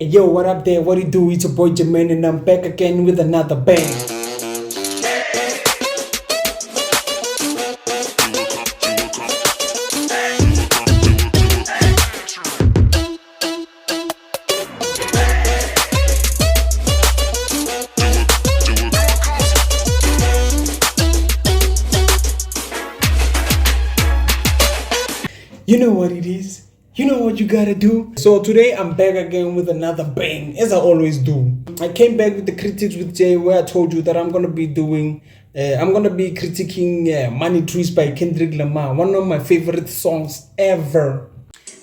Yo, what up there? What it do? It's your boy Jermaine and I'm back again with another bang. You know what it is? You know what you gotta do? So today I'm back again with another bang, as I always do. I came back with the Critics with Jay, where I told you that I'm gonna be critiquing Money Trees by Kendrick Lamar, one of my favorite songs ever.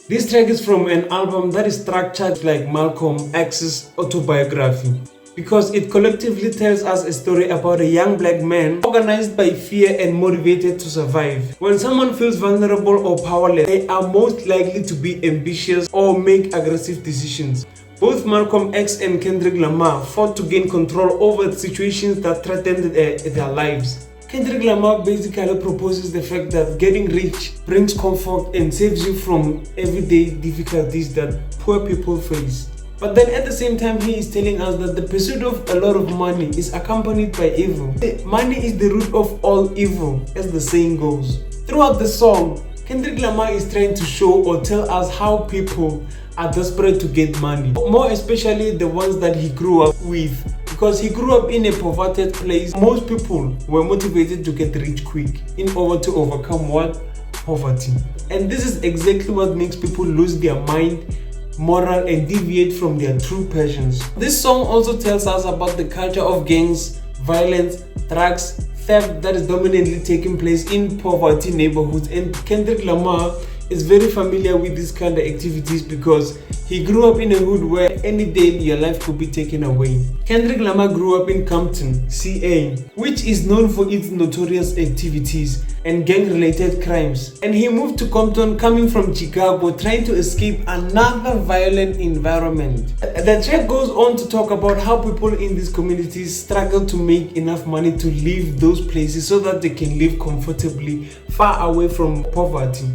This track is from an album that is structured like Malcolm X's autobiography, because it collectively tells us a story about a young black man organized by fear and motivated to survive. When someone feels vulnerable or powerless, they are most likely to be ambitious or make aggressive decisions. Both Malcolm X and Kendrick Lamar fought to gain control over situations that threatened their lives. Kendrick Lamar basically proposes the fact that getting rich brings comfort and saves you from everyday difficulties that poor people face. But then at the same time, he is telling us that the pursuit of a lot of money is accompanied by evil. Money is the root of all evil, as the saying goes. Throughout the song, Kendrick Lamar is trying to show or tell us how people are desperate to get money. More especially the ones that he grew up with. Because he grew up in a poverty place, most people were motivated to get rich quick in order to overcome what? Poverty. And this is exactly what makes people lose their mind, moral, and deviate from their true passions. This song also tells us about the culture of gangs, violence, drugs, theft that is dominantly taking place in poverty neighborhoods, and Kendrick Lamar is very familiar with these kind of activities because he grew up in a hood where any day your life could be taken away. Kendrick Lamar grew up in Compton, CA, which is known for its notorious activities and gang-related crimes. And he moved to Compton coming from Chicago, trying to escape another violent environment. The track goes on to talk about how people in these communities struggle to make enough money to leave those places so that they can live comfortably far away from poverty.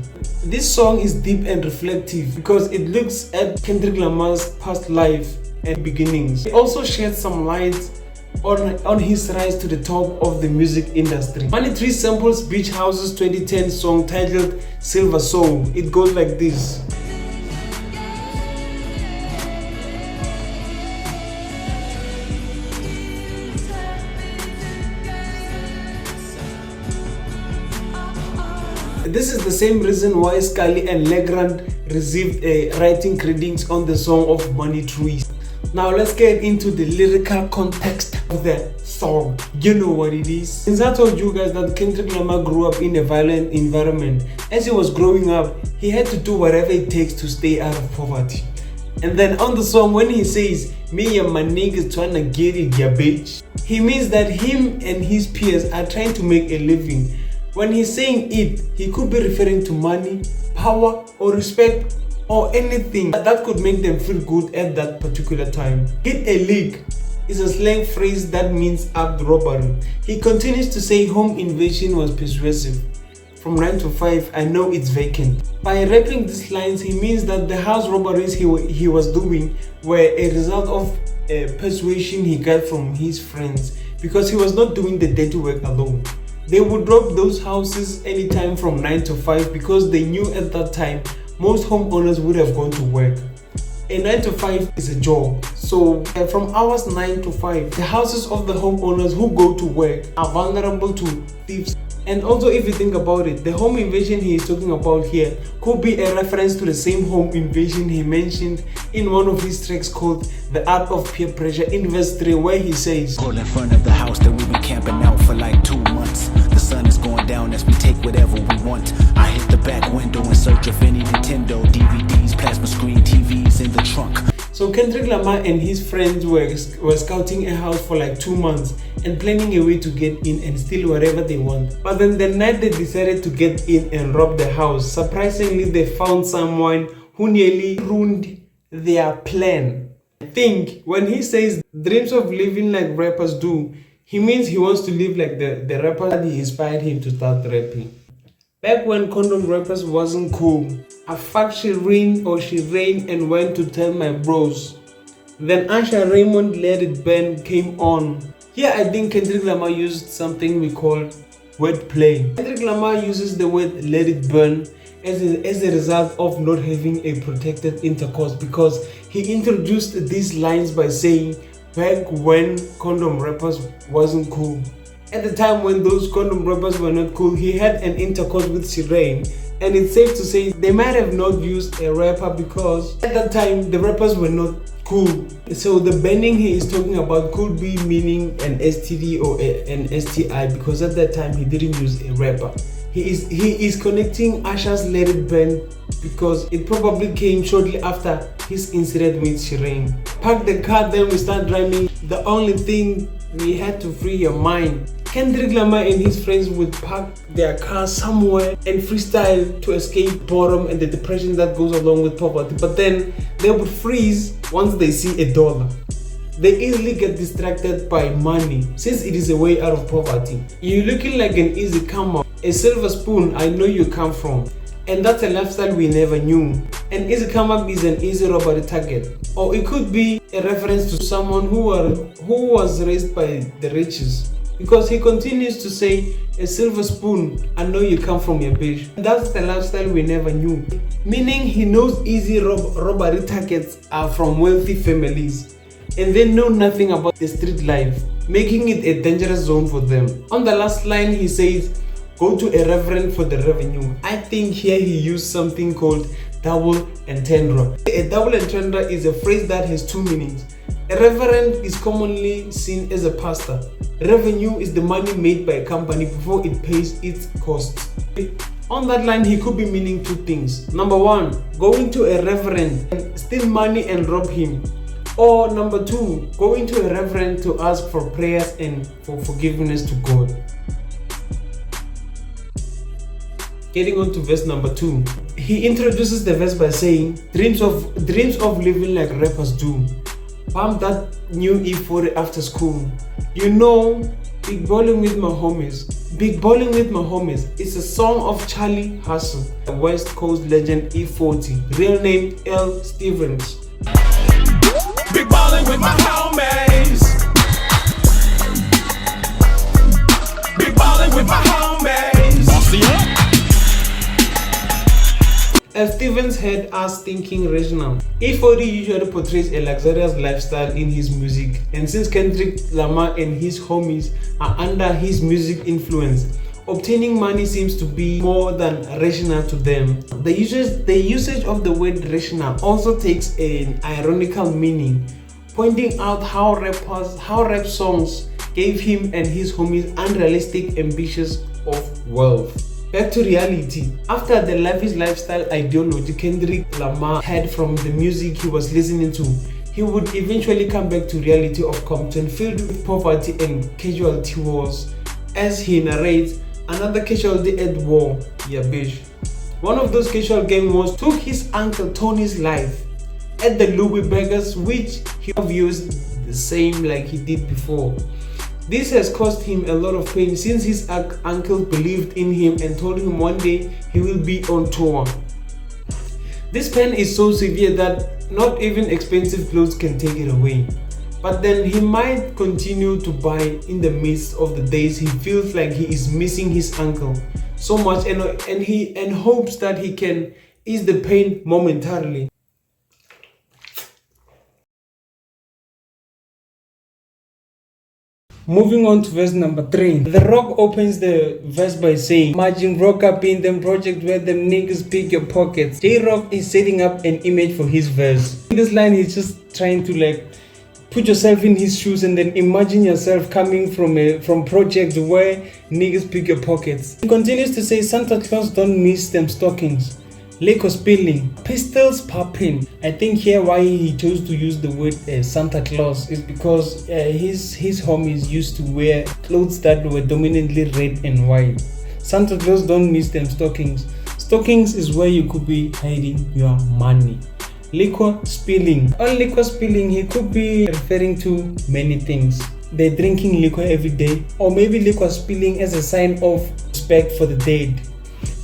This song is deep and reflective because it looks at Kendrick Lamar's past life and beginnings. It also sheds some light on his rise to the top of the music industry. Money Tree samples Beach House's 2010 song titled Silver Soul. It goes like this. This is the same reason why Scully and Legrand received writing credits on the song of Money Trees. Now let's get into the lyrical context of the song. You know what it is. Since I told you guys that Kendrick Lamar grew up in a violent environment, as he was growing up, he had to do whatever it takes to stay out of poverty. And then on the song, when he says, "Me and my niggas tryna get it, ya bitch," he means that him and his peers are trying to make a living. When he's saying it, he could be referring to money, power, or respect, or anything that could make them feel good at that particular time. Hit a lick is a slang phrase that means armed robbery. He continues to say home invasion was persuasive. From 9 to 5, I know it's vacant. By rapping these lines, he means that the house robberies he was doing were a result of persuasion he got from his friends, because he was not doing the dirty work alone. They would rob those houses anytime from 9 to 5 because they knew at that time most homeowners would have gone to work. A 9 to 5 is a job. So from hours 9 to 5, the houses of the homeowners who go to work are vulnerable to thieves. And also, if you think about it, the home invasion he is talking about here could be a reference to the same home invasion he mentioned in one of his tracks called The Art of Peer Pressure in verse 3, where he says, "Pull in front of the house that we've been camping out for like 2 months. The sun is going down as we take whatever we want. I hit the back window in search of any Nintendo DVDs, plasma screen TVs in the trunk." So Kendrick Lamar and his friends were scouting a house for like 2 months and planning a way to get in and steal whatever they want. But then the night they decided to get in and rob the house, surprisingly they found someone who nearly ruined their plan. I think when he says dreams of living like rappers do, he means he wants to live like the rapper that inspired him to start rapping. Back when condom rappers wasn't cool, I fucked Shireen or Shireen and went to tell my bros. Then Usher Raymond Let It Burn came on. Here I think Kendrick Lamar used something we call wordplay. Kendrick Lamar uses the word let it burn as a result of not having a protected intercourse, because he introduced these lines by saying back when condom rappers wasn't cool. At the time when those condom rappers were not cool, he had an intercourse with Shireen, and it's safe to say they might have not used a rapper because at that time the rappers were not cool. So the burning he is talking about could be meaning an STD or an STI, because at that time he didn't use a rapper. He is connecting Usher's Let It Burn because it probably came shortly after his incident with Shireen. Park the car, then we start driving. The only thing we had to free your mind. Kendrick Lamar and his friends would park their car somewhere and freestyle to escape boredom and the depression that goes along with poverty. But then they would freeze once they see $1. They easily get distracted by money since it is a way out of poverty. You're looking like an easy come up, a silver spoon I know you come from. And that's a lifestyle we never knew. An easy come up is an easy robbery target. Or it could be a reference to someone who was raised by the riches. Because he continues to say, a silver spoon, I know you come from your bitch. And that's the lifestyle we never knew. Meaning he knows easy robbery targets are from wealthy families. And they know nothing about the street life, making it a dangerous zone for them. On the last line he says, go to a reverend for the revenue. I think here he used something called double entendre. A double entendre is a phrase that has two meanings. A reverend is commonly seen as a pastor. Revenue is the money made by a company before it pays its costs. On that line, he could be meaning two things. Number one, going to a reverend and steal money and rob him. Or number two, going to a reverend to ask for prayers and for forgiveness to God. Getting on to verse number 2. He introduces the verse by saying, dreams of living like rappers do. Pump that new E40 after school. You know, Big Ballin' with my homies. Big Ballin' with my homies. It's a song of Charlie Hustle, a West Coast legend E40. Real name L. Stevens. Big ballin' with my homies. Big ballin' with my homies. Bossy up. As Stevens had us thinking regional. E40 usually portrays a luxurious lifestyle in his music, and since Kendrick Lamar and his homies are under his music influence, obtaining money seems to be more than rational to them. The usage of the word rational also takes an ironical meaning, pointing out how rap songs gave him and his homies unrealistic ambitions of wealth. Back to reality. After the lavish lifestyle ideology Kendrick Lamar had from the music he was listening to, he would eventually come back to reality of Compton filled with poverty and casualty wars. As he narrates, another casualty at war, yeah bitch. One of those casual gang wars took his uncle Tony's life at the Louis Beggars, which he used the same like he did before. This has caused him a lot of pain since his uncle believed in him and told him one day he will be on tour. This pain is so severe that not even expensive clothes can take it away. But then he might continue to buy in the midst of the days he feels like he is missing his uncle so much and hopes that he can ease the pain momentarily. Moving on to verse number 3. The Rock opens the verse by saying, imagine rock up in them project where them niggas pick your pockets. J-Rock is setting up an image for his verse. In this line, he's just trying to put yourself in his shoes and then imagine yourself coming from projects where niggas pick your pockets. He continues to say, Santa Claus don't miss them stockings. Liquor spilling, pistols popping. I think here why he chose to use the word Santa Claus is because his homies used to wear clothes that were dominantly red and white. Santa Claus don't miss them stockings. Stockings is where you could be hiding your money. Liquor spilling. On liquor spilling, he could be referring to many things. They're drinking liquor every day, or maybe liquor spilling as a sign of respect for the dead.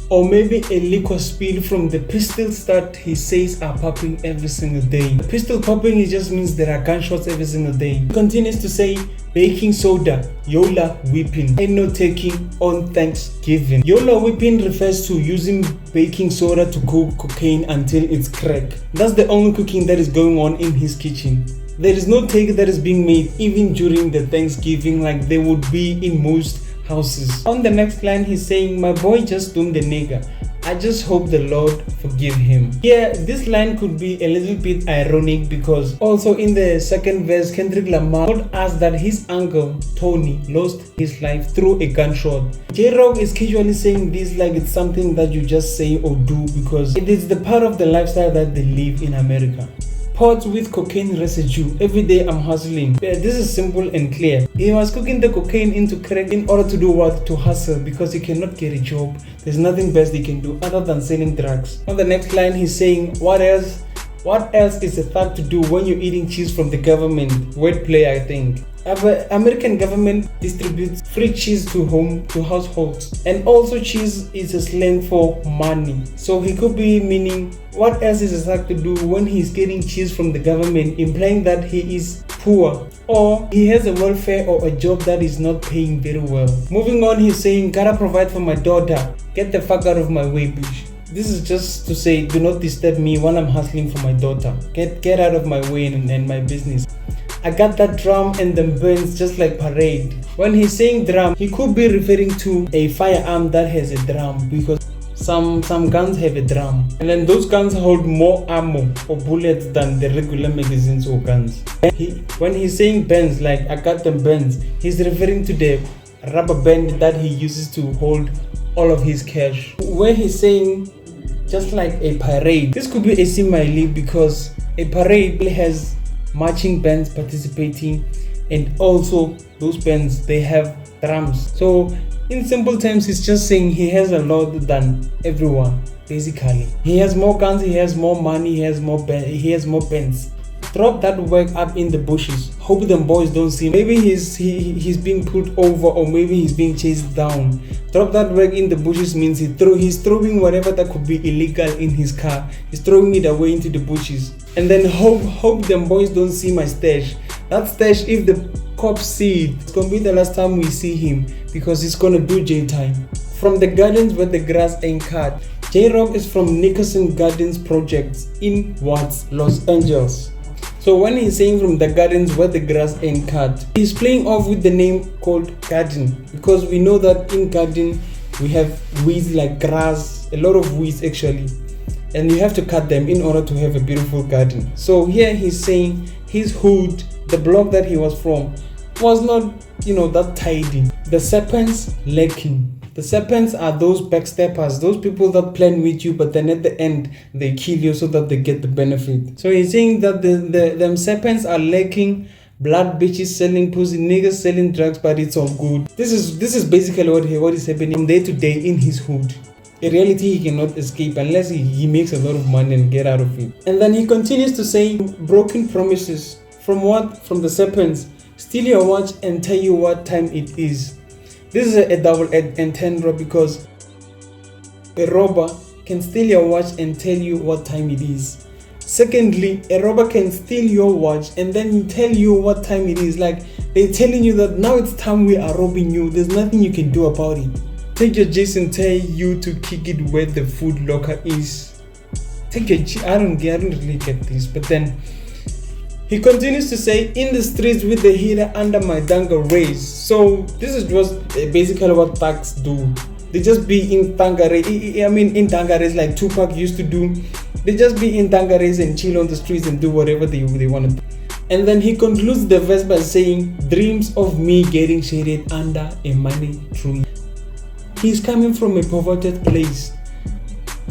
or maybe a liquor spill from the pistols that he says are popping every single day. Pistol popping, it just means there are gunshots every single day. He continues to say baking soda, Yola whipping, ain't no taking on Thanksgiving. Yola whipping refers to using baking soda to cook cocaine until it's crack. That's the only cooking that is going on in his kitchen. There is no take that is being made even during the Thanksgiving like there would be in most houses. On the next line, he's saying, my boy just doomed the nigga. I just hope the Lord forgive him. Yeah, this line could be a little bit ironic because also in the second verse, Kendrick Lamar told us that his uncle Tony lost his life through a gunshot. J-Rock is casually saying this like it's something that you just say or do because it is the part of the lifestyle that they live in America. Pots with cocaine residue. Every day I'm hustling. Yeah, this is simple and clear. He was cooking the cocaine into crack in order to do what? To hustle, because he cannot get a job. There's nothing best he can do other than selling drugs. On the next line, he's saying, what else? What else is a thug to do when you're eating cheese from the government? Wordplay, I think. American government distributes free cheese to households, and also cheese is a slang for money. So he could be meaning what else is a thug to do when he's getting cheese from the government, implying that he is poor or he has a welfare or a job that is not paying very well. Moving on, he's saying, gotta provide for my daughter. Get the fuck out of my way, bitch. This is just to say, do not disturb me when I'm hustling for my daughter. Get out of my way and my business. I got that drum and them burns just like parade. When he's saying drum, he could be referring to a firearm that has a drum because some guns have a drum. And then those guns hold more ammo or bullets than the regular magazines or guns. When he's saying bends, like I got them bends, he's referring to the rubber band that he uses to hold all of his cash. Where he's saying just like a parade, this could be a simile because a parade has marching bands participating, and also those bands, they have drums. So in simple terms, he's just saying he has a lot than everyone. Basically, he has more guns, he has more money, he has more bands. Drop that work up in the bushes. Hope them boys don't see him. Maybe he's being pulled over, or maybe he's being chased down. Drop that work in the bushes means he's throwing whatever that could be illegal in his car. He's throwing it away into the bushes. And then hope them boys don't see my stash. That stash, if the cops see it, it's gonna be the last time we see him because he's gonna do jail time. From the gardens where the grass ain't cut. J-Rock is from Nickerson Gardens Projects in Watts, Los Angeles. So when he's saying from the gardens where the grass ain't cut, he's playing off with the name called garden, because we know that in garden we have weeds like grass, a lot of weeds actually, and you have to cut them in order to have a beautiful garden. So here he's saying his hood, the block that he was from, was not, that tidy. The serpents lacking. The serpents are those backstabbers, those people that plan with you, but then at the end they kill you so that they get the benefit. So he's saying that them serpents are lacking, blood bitches selling pussy, niggas selling drugs, but it's all good. This is basically what is happening from day to day in his hood. A reality he cannot escape unless he makes a lot of money and get out of it. And then he continues to say broken promises. From what? From the serpents. Steal your watch and tell you what time it is. This is a double entendre because a robber can steal your watch and tell you what time it is. Secondly, a robber can steal your watch and then tell you what time it is. Like they're telling you that now it's time we are robbing you. There's nothing you can do about it. Take your G's and tell you to kick it where the food locker is. Take your G. I don't really get this, but then he continues to say, in the streets with the heater under my dungarees. So this is just basically what thugs do. They just be in dungarees. In dungarees like Tupac used to do. They just be in dungarees and chill on the streets and do whatever they want to do. And then he concludes the verse by saying, dreams of me getting shaded under a money tree. He's coming from a poverty place.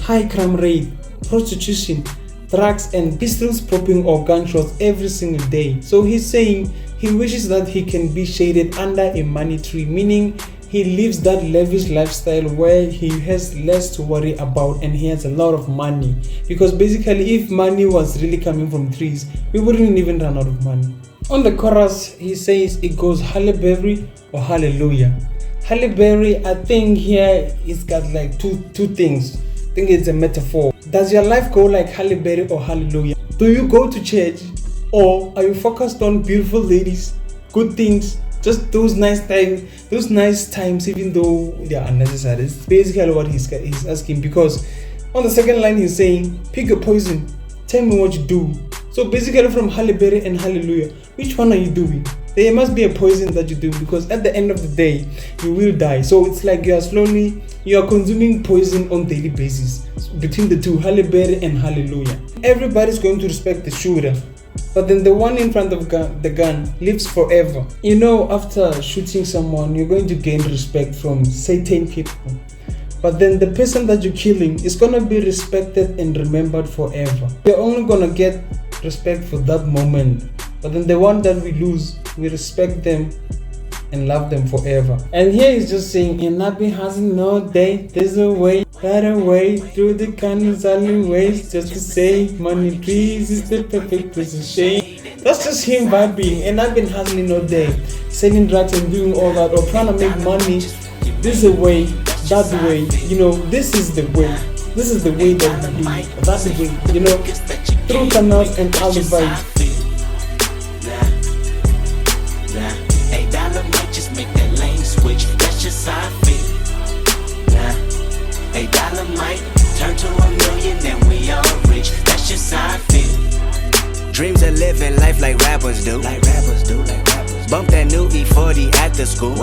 High crime rate, prostitution, drugs and pistols popping or gunshots every single day. So he's saying he wishes that he can be shaded under a money tree, meaning he lives that lavish lifestyle where he has less to worry about and he has a lot of money. Because basically if money was really coming from trees, we wouldn't even run out of money. On the chorus, he says it goes Halle Berry or Hallelujah. Halle Berry, I think here it's got like two things. I think it's a metaphor. Does your life go like Halle Berry or Hallelujah? Do you go to church, or are you focused on beautiful ladies, good things, just those nice times, even though they are unnecessary? It's basically what he's asking, because on the second line he's saying, pick a poison, tell me what you do. So basically from Halle Berry and Hallelujah, which one are you doing? There must be a poison that you do, because at the end of the day, you will die. So it's like you are consuming poison on daily basis between the two, Halle Berry and Hallelujah. Everybody's going to respect the shooter, but then the one in front of the gun lives forever. You know, after shooting someone, you're going to gain respect from certain people. But then the person that you're killing is gonna be respected and remembered forever. You're only gonna get respect for that moment. But then the one that we lose, we respect them and love them forever. And here he's just saying, and I've been hustling all day. There's a way, better way through the countless alleyways, just to save money. Please, it's the perfect piece of shame. That's just him vibing. And I've been hustling all day, selling drugs and doing all that, or trying to make money. This is a way, that's the way. You know, this is the way. This is the way that we do it. That's the way. You know, through canals and alleyways. Turn to $1 million and we all rich. That's just how I feel. Dreams of living life like rappers do. Bump that new E40 at the school.